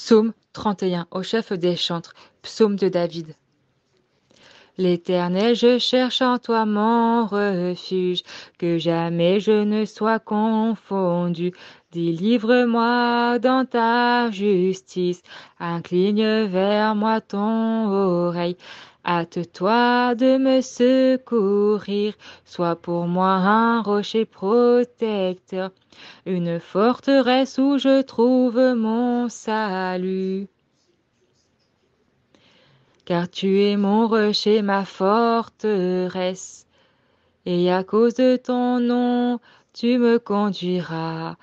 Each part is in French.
Psaume 31 au chef des chantres, psaume de David. L'Éternel, je cherche en toi mon refuge, que jamais je ne sois confondu. Délivre-moi dans ta justice, incline vers moi ton oreille. Hâte-toi de me secourir, sois pour moi un rocher protecteur, une forteresse où je trouve mon salut. Car tu es mon rocher, ma forteresse, et à cause de ton nom, tu me conduiras,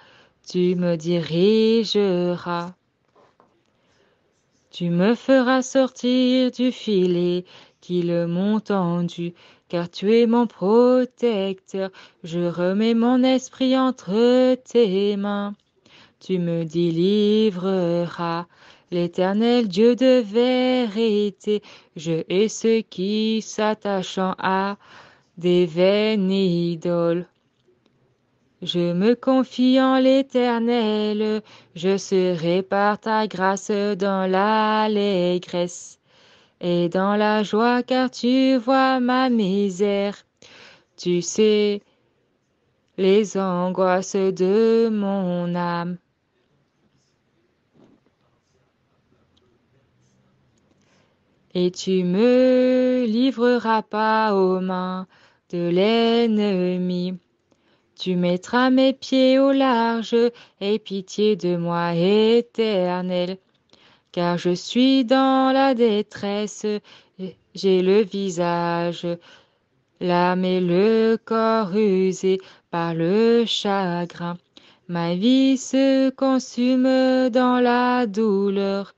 tu me dirigeras. Tu me feras sortir du filet qu'ils m'ont tendu, car tu es mon protecteur. Je remets mon esprit entre tes mains. Tu me délivreras. L'Éternel Dieu de vérité, je hais ceux qui s'attachent à des vaines idoles. Je me confie en l'Éternel, je serai par ta grâce dans l'allégresse et dans la joie, car tu vois ma misère. Tu sais les angoisses de mon âme. Et tu me livreras pas aux mains de l'ennemi. Tu mettras mes pieds au large, aie pitié de moi, Éternel, car je suis dans la détresse, j'ai le visage, l'âme et le corps usés par le chagrin. Ma vie se consume dans la douleur,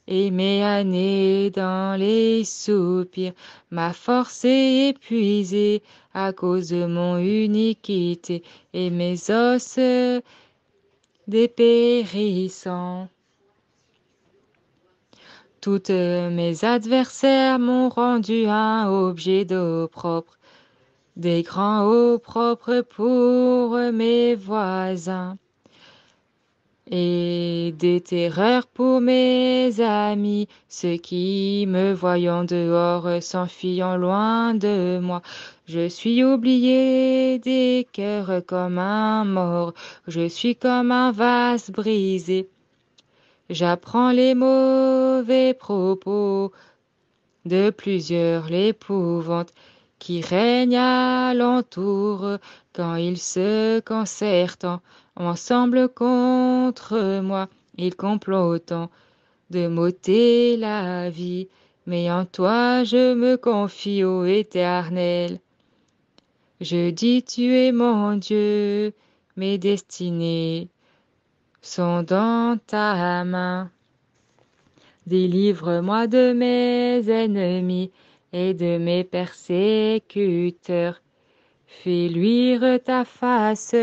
et mes années dans les soupirs. Ma force est épuisée à cause de mon iniquité, et mes os dépérissant. Toutes mes adversaires m'ont rendu un objet d'opprobre, des grands opprobre pour mes voisins, et des terreurs pour mes amis, ceux qui, me voyant dehors, s'enfuyant loin de moi. Je suis oublié des cœurs comme un mort, je suis comme un vase brisé. J'apprends les mauvais propos de plusieurs, l'épouvante qui règne alentour quand ils se concertent ensemble contre moi. Ils complotent de m'ôter la vie, mais en toi je me confie, ô Éternel. Je dis, tu es mon Dieu, mes destinées sont dans ta main. Délivre-moi de mes ennemis et de mes persécuteurs. Fais luire ta face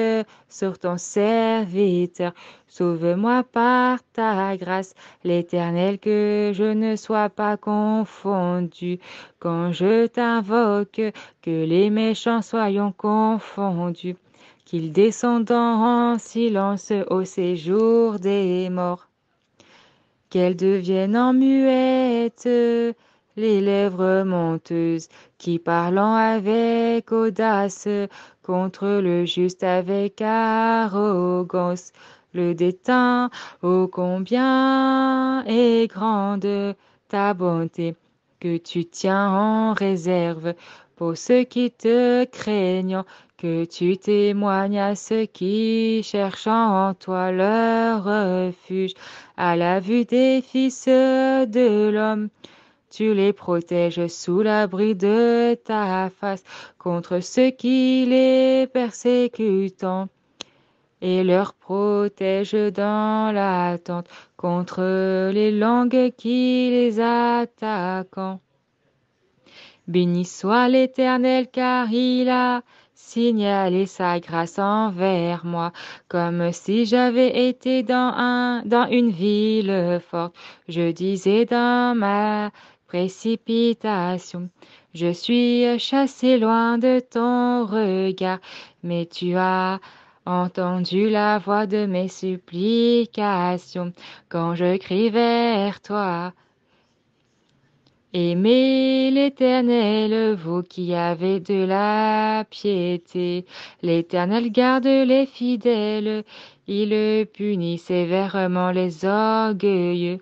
sur ton serviteur. Sauve-moi par ta grâce, l'Éternel, que je ne sois pas confondu. Quand je t'invoque, que les méchants soient confondus. Qu'ils descendent en silence au séjour des morts. Qu'elles deviennent en muettes les lèvres monteuses, qui parlant avec audace contre le juste avec arrogance, le déteint. Ô combien est grande ta bonté, que tu tiens en réserve pour ceux qui te craignent, que tu témoignes à ceux qui cherchent en toi leur refuge. À la vue des fils de l'homme, tu les protèges sous l'abri de ta face contre ceux qui les persécutent et leur protège dans l'attente contre les langues qui les attaquent. Béni soit l'Éternel, car il a signalé sa grâce envers moi, comme si j'avais été dans une ville forte. Je disais dans ma précipitation, je suis chassé loin de ton regard, mais tu as entendu la voix de mes supplications quand je crie vers toi. Aimez l'Éternel, vous qui avez de la piété. L'Éternel garde les fidèles, il punit sévèrement les orgueilleux.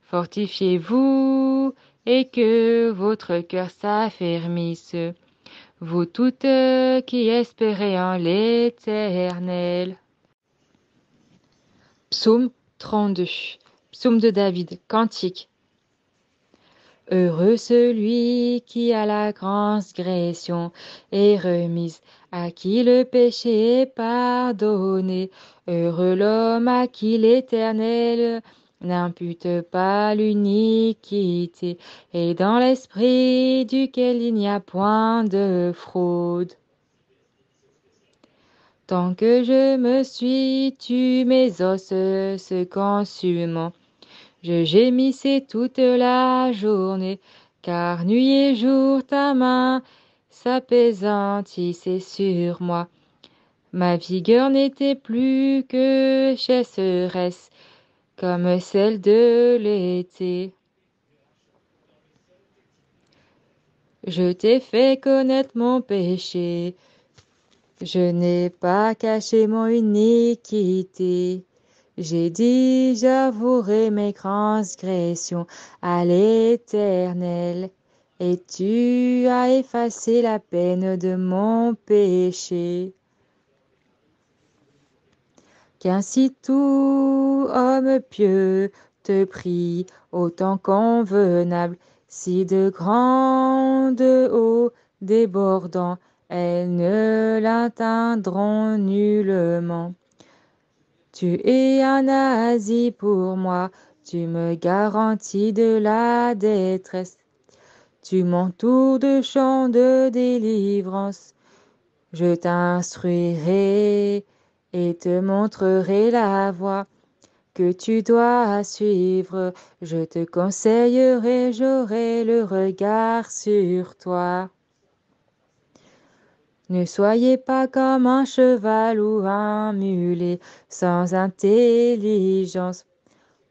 Fortifiez-vous et que votre cœur s'affermisse, vous toutes qui espérez en l'Éternel. Psaume 32. Psaume de David, cantique. Heureux celui qui a la transgression est remise, à qui le péché est pardonné. Heureux l'homme à qui l'Éternel n'impute pas l'iniquité, et dans l'esprit duquel il n'y a point de fraude. Tant que je me suis tu mes os se consumant. Je gémissais toute la journée, car nuit et jour ta main s'appesantissait sur moi. Ma vigueur n'était plus que chasseresse, comme celle de l'été. Je t'ai fait connaître mon péché, je n'ai pas caché mon iniquité. J'ai dit, j'avouerai mes transgressions à l'Éternel, et tu as effacé la peine de mon péché. Qu'ainsi tout homme pieux te prie au temps convenable, si de grandes eaux débordant, elles ne l'atteindront nullement. Tu es un asile pour moi, tu me garantis de la détresse. Tu m'entoures de chants de délivrance. Je t'instruirai et te montrerai la voie que tu dois suivre. Je te conseillerai, j'aurai le regard sur toi. Ne soyez pas comme un cheval ou un mulet sans intelligence.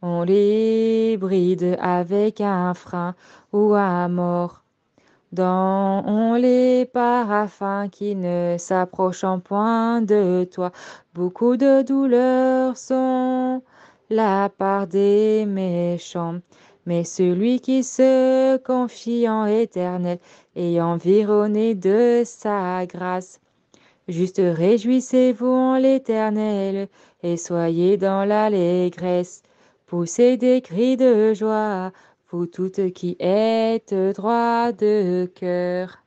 On les bride avec un frein ou un mort. On les paraffins qui ne s'approchent en point de toi. Beaucoup de douleurs sont la part des méchants. Mais celui qui se confie en l'Éternel est environné de sa grâce. Juste réjouissez-vous en l'Éternel et soyez dans l'allégresse. Poussez des cris de joie, vous toutes qui êtes droits de cœur.